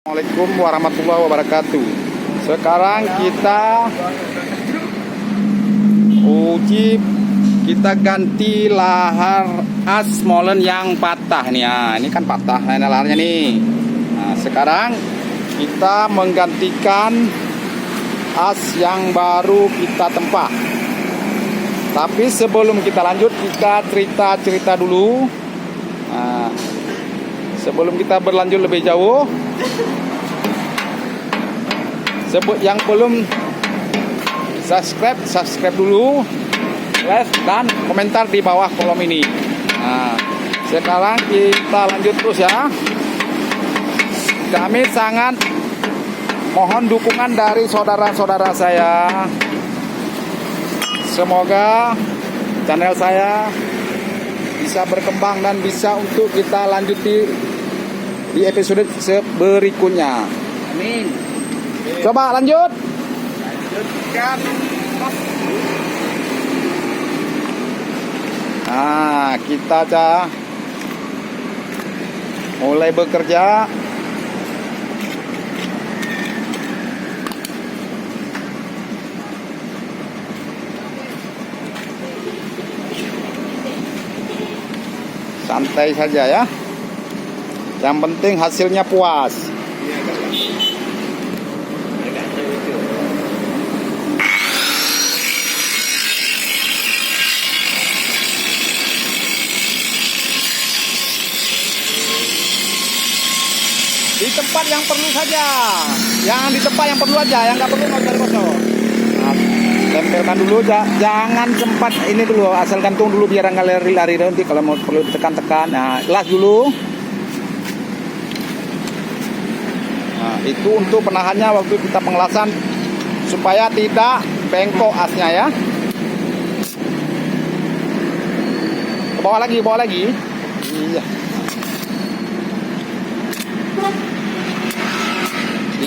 Assalamualaikum warahmatullahi wabarakatuh. Sekarang kita kita ganti lahar as molen yang patah nih ya. Ini kan patah laharnya nih. Nah, sekarang kita menggantikan as yang baru kita tempa. Tapi sebelum kita lanjut, kita cerita dulu. Nah, sebelum kita berlanjut lebih jauh, yang belum subscribe dulu, like dan komentar di bawah kolom ini. Nah, sekarang kita lanjut terus ya. Kami sangat mohon dukungan dari saudara-saudara saya. Semoga channel saya bisa berkembang dan bisa untuk kita lanjuti di episode berikutnya. Amin. Coba lanjut. Lanjutkan. Nah, kita mulai bekerja. Santai saja ya. Yang penting hasilnya puas. Di tempat yang perlu saja. Yang di tempat yang perlu aja, yang nggak perlu nggak usah dikosong. Nah, tempelkan dulu, jangan sempat ini dulu, asal gantung dulu biar nggak lari-lari nanti kalau mau perlu tekan-tekan. Nah, las dulu. Nah, itu untuk penahannya waktu kita pengelasan supaya tidak bengkok asnya ya. Ke bawah lagi. Iya.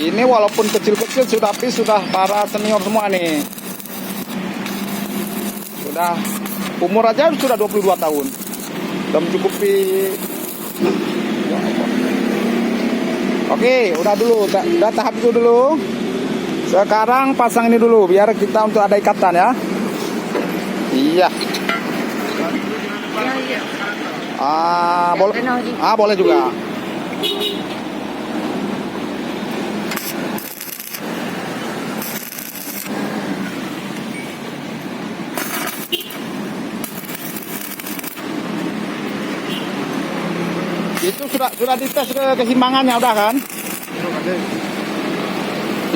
Ini walaupun kecil-kecil sudah para senior semua nih. Sudah umur aja sudah 22 tahun. Sudah mencukupi. Oke, udah dulu, udah tahap itu dulu. Sekarang pasang ini dulu biar kita untuk ada ikatan ya. Iya. Boleh juga. Itu sudah dites keseimbangannya udah kan?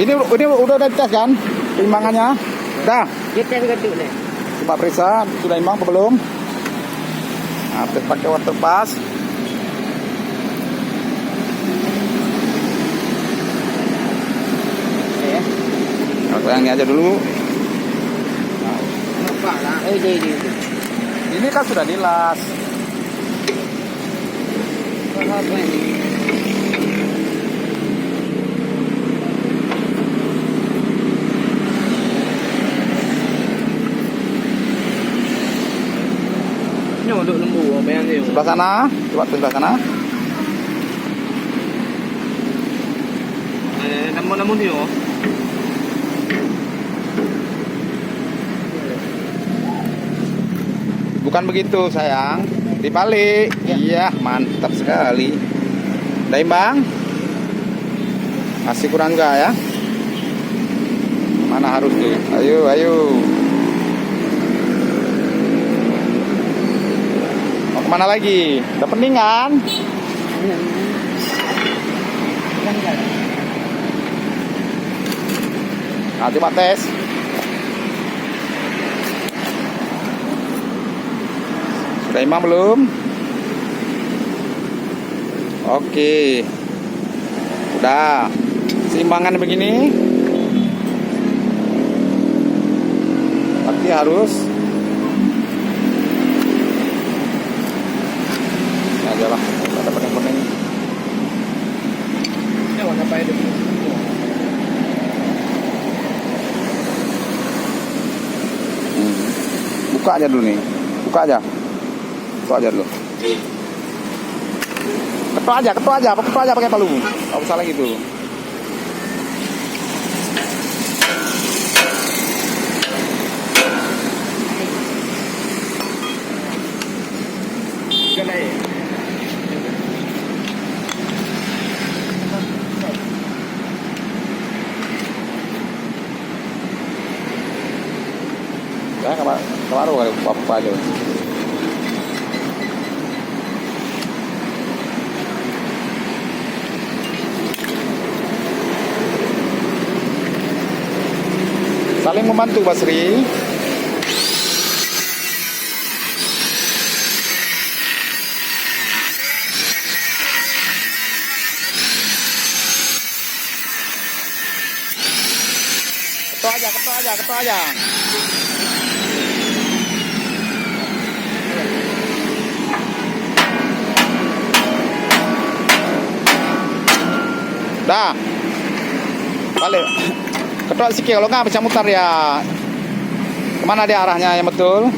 Ini udah dites kan keseimbangannya? Udah. Coba periksa sudah imbang apa belum? Nah, pakai water pass. Aku yang ini aja dulu. Ini kan sudah dilas. Ini untuk lembu apa yang ini? Sebelah sana, coba sebelah sana. Namun ni oh. Bukan begitu sayang, dibalik. Iya, mantap sekali. Udah imbang? Masih kurang enggak ya? Mana harus tuh? Ayo. Mau kemana lagi? Udah peningan? Nah, coba tes. Sudah imbang belum? Oke. Udah. Seimbangan begini. Tapi harus ini aja lah. Ada pening-pening. Ini warna apa itu? Buka aja dulu nih. Buka aja dulu. Ketua aja pakai palu. Enggak usah lagi tuh. Baru kali apa lu. Saling membantu Basri. Ketok aja. Dah. Balik. Ketok sikit, kalau nggak bisa mutar ya. Kemana dia arahnya yang betul?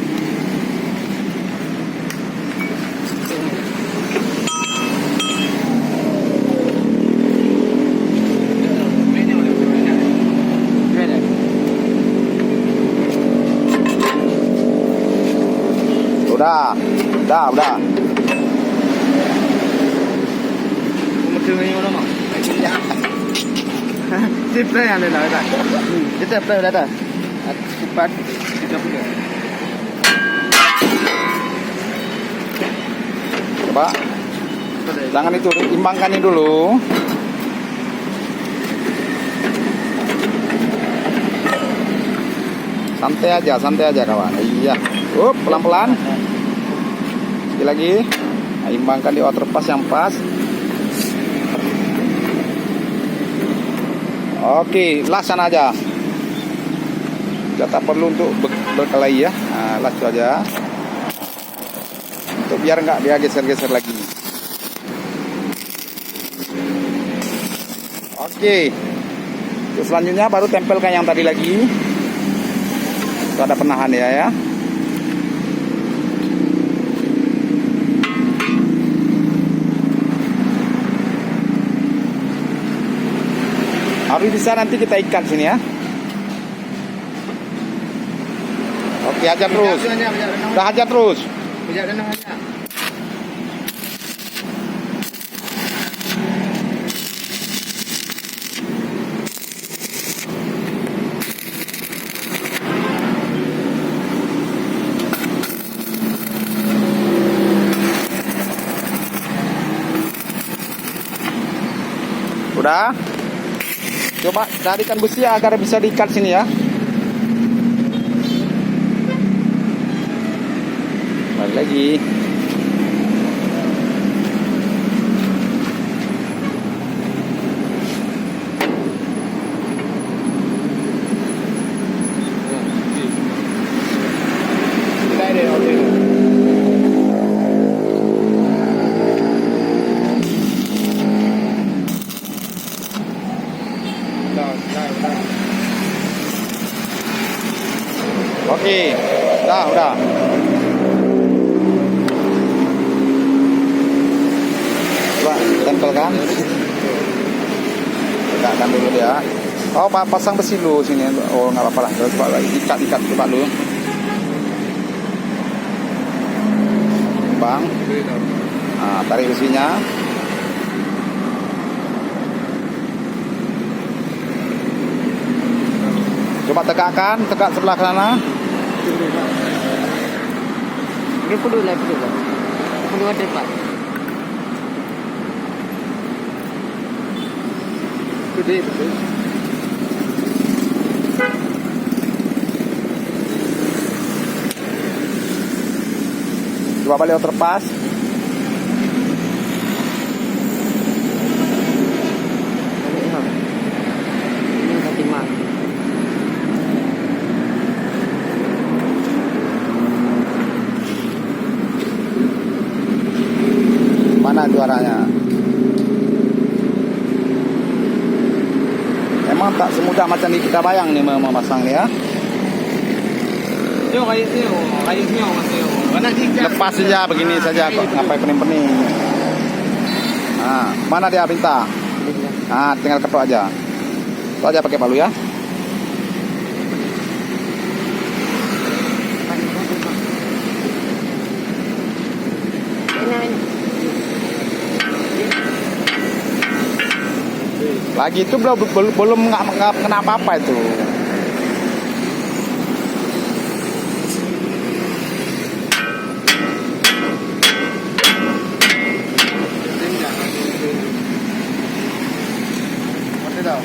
Udah. Mesin ini mana mak? Tipe yang ada dah. Kita play dah. Cepat kita punya. Coba. Jangan itu, imbangkan ini dulu. Santai aja kawan. Iya. Pelan-pelan. Sekali lagi. Nah, imbangkan di outer pass yang pas. Oke, lasan aja. Tidak perlu untuk berkelahi ya. Nah, las aja. Untuk biar nggak dia geser-geser lagi. Oke. Terus selanjutnya baru tempelkan yang tadi lagi. Itu ada penahan ya. Habis bisa nanti kita ikat sini ya. Oke, hajar terus. Dah hajar terus. Udah. Coba tarikan besi agar bisa diikat sini ya. Balik lagi. Oke, udah. Coba tempelkan. Tegakkan dulu dia. Oh, pasang besi dulu sini. Oh, nggak apa-apa lah. Coba ikat coba dulu. Bang. Nah, tarik besinya. Coba tegak sebelah sana. Ini perlu ada pak. Betul. Coba balik terpas. Mana itu arahnya? Emang tak semudah macam di kita bayang nih memasang nih ya. Lepas saja begini saja kok, ngapain pening-pening. Nah, mana dia minta? Nah, tinggal ketok aja. Itu aja pakai palu ya. Lagi itu belum nggak kena apa-apa itu. tau.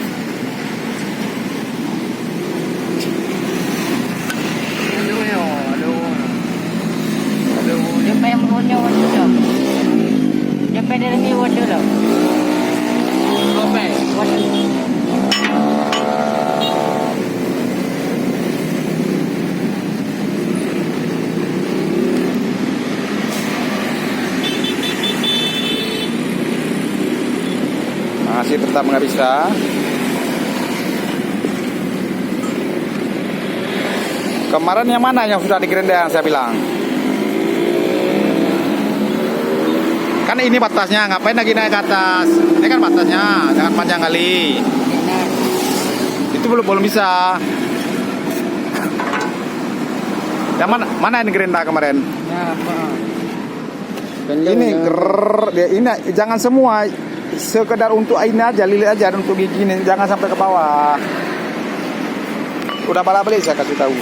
Dia pengen punya wadah dah. Dia pengen lagi wadah dah. Apa? Wadah. Masih tetap nggak bisa. Kemarin yang mana yang sudah digerendeng saya bilang? Kan ini batasnya, ngapain lagi naik ke atas? Ini kan batasnya, jangan panjang kali. Itu belum bisa. Yang mana yang gerenda kemarin? Ya, apa? Ini dia ini jangan semua, sekedar untuk ini aja, lilit aja untuk gigi ini, jangan sampai ke bawah. Udah balik saya kasih tahu.